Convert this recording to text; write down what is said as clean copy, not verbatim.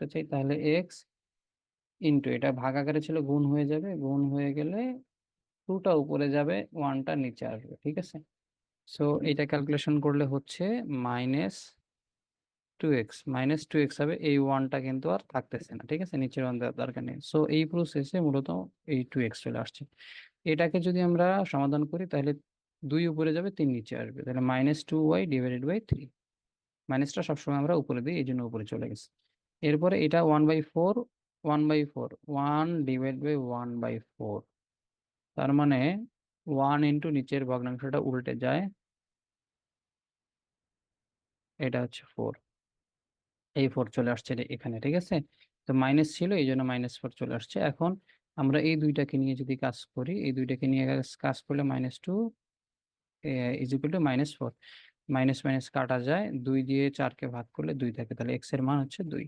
করতে চাই, তাহলে এক্স ইন্টু, এটা ভাগ আকারে ছিল, গুণ হয়ে যাবে, গুণ হয়ে গেলে টুটা উপরে যাবে, ওয়ানটা নিচে আসবে, ঠিক আছে। সো এটা ক্যালকুলেশন করলে হচ্ছে -2x হবে, এই ওয়ানটা কিন্তু আর থাকতেছে না, ঠিক আছে, নিচের ওয়ান দেওয়ার দরকার নেই। সো এই প্রসেসে মূলত এই 2x চলে আসছে। এটাকে যদি আমরা সমাধান করি তাহলে 2 উপরে যাবে, 3 নিচে আসবে, তাহলে -2y/3। মাইনাসটা সবসময় আমরা উপরে দিই, এই জন্য উপরে চলে গেছে। এরপরে এটা 1/4, 1/4, 1/1/4, তার মানে 1 ইন্টু নিচের ভগ্নাংশটা উল্টে যায়, এটা হচ্ছে 4, এই 4 চলে আসছে এখানে, ঠিক আছে। তো মাইনাস ছিল, এই জন্য -4 চলে আসছে। এখন আমরা এই দুইটাকে নিয়ে যদি কাজ করি, এই দুইটাকে নিয়ে কাজ করলে -2 is equal to -4, minus minus কাটা যায়, 2 দিয়ে 4কে ভাগ করলে 2 থাকে, তাহলে এক্স এর মান হচ্ছে 2।